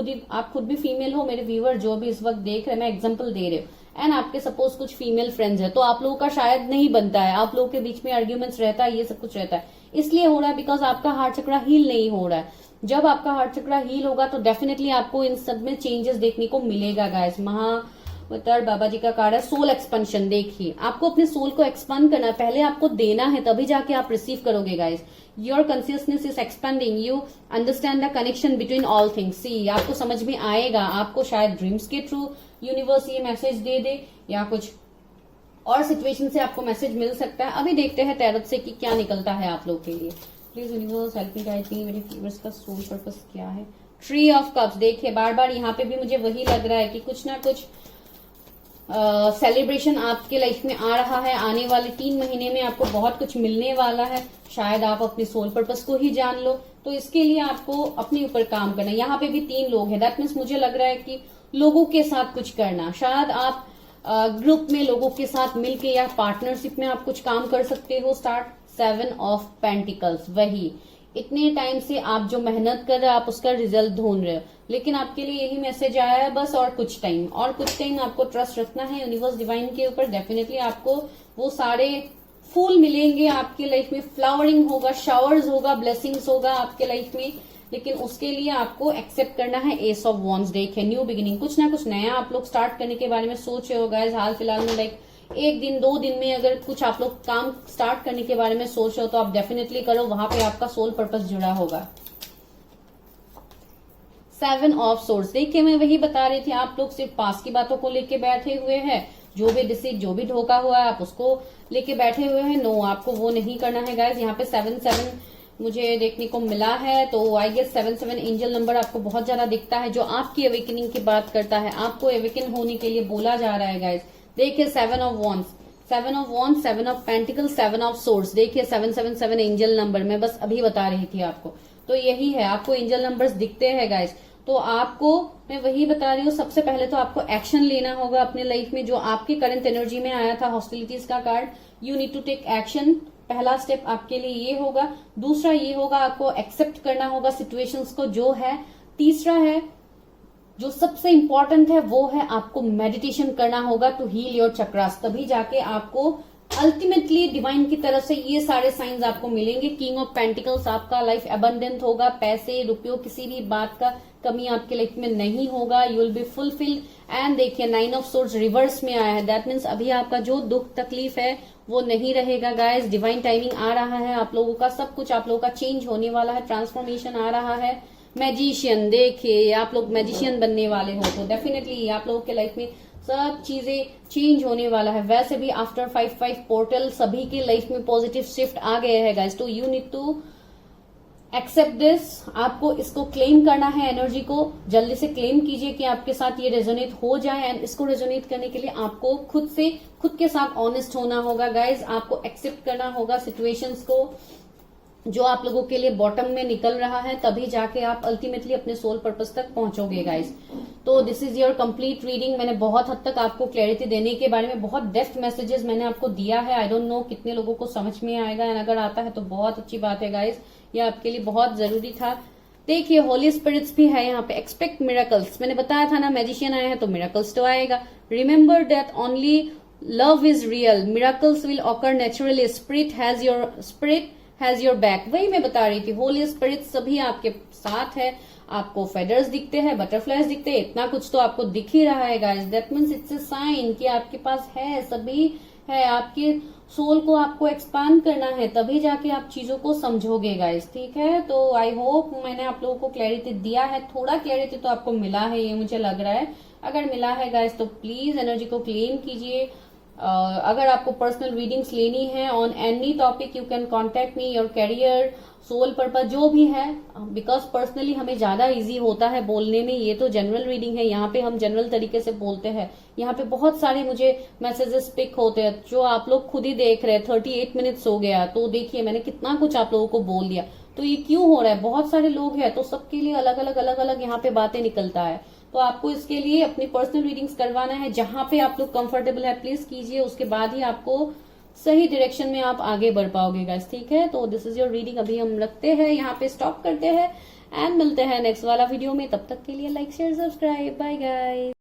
खुद भी फीमेल हो, मेरे व्यूअर जो भी इस वक्त देख रहे हैं, मैं एग्जांपल दे रही हूँ, एंड आपके सपोज कुछ फीमेल फ्रेंड्स है, तो आप लोगों का शायद नहीं बनता है, आप लोगों के बीच में आर्ग्यूमेंट्स रहता है, ये सब कुछ रहता है। इसलिए हो रहा है बिकॉज आपका हार्ट चक्रा हील नहीं हो रहा है। जब आपका हार्ट चक्रा हील होगा तो डेफिनेटली आपको इन सब में चेंजेस देखने को मिलेगा गाइस। महावतार बाबा जी का कार्ड है सोल एक्सपेंशन। देखिए आपको अपने सोल को एक्सपांड करना है, पहले आपको देना है, तभी जाके आप रिसीव करोगे guys. Your consciousness is expanding, you understand the connection between all things. See आपको समझ में आएगा, आपको शायद ड्रीम्स के थ्रू यूनिवर्स ये मैसेज दे दे, या कुछ और सिचुएशन से आपको मैसेज मिल सकता है। अभी देखते हैं टैरोट से कि क्या निकलता है आप लोग के लिए। Please universe help me guide me, मेरे व्यूअर्स का सोल पर्पस क्या है। Tree of cups. देखिए बार बार यहाँ पे भी मुझे वही लग रहा है कि कुछ ना कुछ सेलिब्रेशन आपके लाइफ में आ रहा है। आने वाले 3 महीने में आपको बहुत कुछ मिलने वाला है। शायद आप अपने सोल पर्पस को ही जान लो, तो इसके लिए आपको अपने ऊपर काम करना है। यहाँ पे भी 3 लोग हैं, दैट मीन्स मुझे लग रहा है कि लोगों के साथ कुछ करना, शायद आप ग्रुप में लोगों के साथ मिलके या पार्टनरशिप में आप कुछ काम कर सकते हो स्टार्ट। 7 ऑफ पेंटिकल्स, वही इतने टाइम से आप जो मेहनत कर रहे हो आप उसका रिजल्ट ढूंढ रहे हो, लेकिन आपके लिए यही मैसेज आया है बस और कुछ टाइम आपको ट्रस्ट रखना है यूनिवर्स डिवाइन के ऊपर। डेफिनेटली आपको वो सारे फूल मिलेंगे आपके लाइफ में, फ्लावरिंग होगा, शावर्स होगा, ब्लेसिंग्स होगा आपके लाइफ में, लेकिन उसके लिए आपको एक्सेप्ट करना है। एस ऑफ वॉन्ड्स देखिए, न्यू बिगिनिंग, कुछ ना कुछ नया आप लोग स्टार्ट करने के बारे में सोच रहे हो गाइस। हाल फिलहाल में लाइक 1 दिन 2 दिन में अगर कुछ आप लोग काम स्टार्ट करने के बारे में सोच रहे हो तो आप डेफिनेटली करो, वहां पे आपका सोल पर्पस जुड़ा होगा। 7 ऑफ सोर्स, देखिए मैं वही बता रही थी, आप लोग सिर्फ पास की बातों को लेके बैठे हुए हैं, जो भी डिसीज जो भी धोखा हुआ है आप उसको लेके बैठे हुए हैं। नो, आपको वो नहीं करना है गाइज। यहाँ पे 7 मुझे देखने को मिला है, तो आई गेस 7 एंजल नंबर आपको बहुत ज्यादा दिखता है जो आपकी अवेकनिंग की बात करता है, आपको अवेकन होने के लिए बोला जा रहा है गाइज। देखिए 7 of wands, 7 of pentacle, 7 of source, देखिए 7 एंजल नंबर, मैं बस अभी बता रही थी आपको, तो यही है, आपको एंजल नंबर्स दिखते हैं गाइज। तो आपको मैं वही बता रही हूँ, सबसे पहले तो आपको एक्शन लेना होगा अपने लाइफ में, जो आपकी करंट एनर्जी में आया था हॉस्टिलिटीज का card, you need to take action. पहला स्टेप आपके लिए ये होगा। दूसरा ये होगा आपको एक्सेप्ट करना होगा सिचुएशंस को जो है। तीसरा है जो सबसे इंपॉर्टेंट है वो है आपको मेडिटेशन करना होगा टू हील योर चक्रास, तभी जाके आपको अल्टीमेटली डिवाइन की तरफ से ये सारे साइंस आपको मिलेंगे। किंग ऑफ पेंटिकल्स, आपका लाइफ अबंडेंट होगा, पैसे रुपयों किसी भी बात का कमी आपके लाइफ में नहीं होगा, you will be fulfilled. And देखिए 9 ऑफ सोर्स रिवर्स में आया है, दैट मीन्स अभी आपका जो दुख तकलीफ है वो नहीं रहेगा गाइस। डिवाइन टाइमिंग आ रहा है आप लोगों का, सब कुछ आप लोगों का चेंज होने वाला है, ट्रांसफॉर्मेशन आ रहा है। मैजिशियन, देखिए आप लोग मैजिशियन बनने वाले हो तो डेफिनेटली आप लोगों के लाइफ में सब चीजें चेंज होने वाला है। वैसे भी आफ्टर 5/5 पोर्टल सभी के लाइफ में पॉजिटिव शिफ्ट आ गए हैं गाइस, तो you need to accept this. आपको इसको क्लेम करना है, एनर्जी को जल्दी से क्लेम कीजिए कि आपके साथ ये रेजोनेट हो जाए। एंड इसको रेजोनेट करने के लिए आपको खुद के साथ ऑनेस्ट होना होगा गाइज। आपको एक्सेप्ट करना होगा सिचुएशंस को जो आप लोगों के लिए बॉटम में निकल रहा है, तभी जाके आप अल्टीमेटली अपने सोल पर्पस तक पहुंचोगे गाइज। तो this is your complete reading. मैंने बहुत हद तक आपको क्लैरिटी देने के बारे में बहुत डेप्थ मैसेजेस मैंने आपको दिया है। आई डोंट नो कितने लोगों को समझ में आएगा, एंड अगर आता है तो बहुत अच्छी बात है गाइज, ये आपके लिए बहुत जरूरी था। देखिए होली स्पिरिट्स भी है यहाँ पे, एक्सपेक्ट मिरेकल्स, मैंने बताया था ना मैजिशियन आया है तो मिरेकल्स तो आएगा। Remember that only love is real, miracles will occur naturally, spirit has your back, वही मैं बता रही थी। होली स्पिरिट सभी आपके साथ है, आपको फेदर्स दिखते हैं, बटरफ्लाइज दिखते हैं, इतना कुछ तो आपको दिख ही रहा है guys. That means it's a sign कि आपके पास है, सभी है। आपके सोल को आपको एक्सपांड करना है, तभी जाके आप चीजों को समझोगे गाइस, ठीक है। तो आई होप मैंने आप लोगों को क्लैरिटी दिया है, थोड़ा क्लैरिटी तो आपको मिला है ये मुझे लग रहा है। अगर मिला है गाइस तो प्लीज एनर्जी को क्लेम कीजिए। अगर आपको पर्सनल रीडिंग्स लेनी है on any topic, you can contact me, your career, soul purpose, जो भी है, बिकॉज पर्सनली हमें ज्यादा इजी होता है बोलने में। ये तो जनरल रीडिंग है, यहाँ पे हम जनरल तरीके से बोलते हैं। यहाँ पे बहुत सारे मुझे मैसेजेस पिक होते हैं जो आप लोग खुद ही देख रहे हैं। 38 मिनट्स हो गया, तो देखिए मैंने कितना कुछ आप लोगों को बोल दिया। तो ये क्यों हो रहा है, बहुत सारे लोग हैं तो सबके लिए अलग अलग यहाँ पे बातें निकलता है। तो आपको इसके लिए अपनी पर्सनल रीडिंग्स करवाना है, जहां पे आप लोग कंफर्टेबल है प्लीज कीजिए, उसके बाद ही आपको सही डायरेक्शन में आप आगे बढ़ पाओगे गाइस, ठीक है। तो दिस इज योर रीडिंग, अभी हम रखते हैं यहाँ पे, स्टॉप करते हैं एंड मिलते हैं नेक्स्ट वाला वीडियो में। तब तक के लिए like share subscribe, bye guys.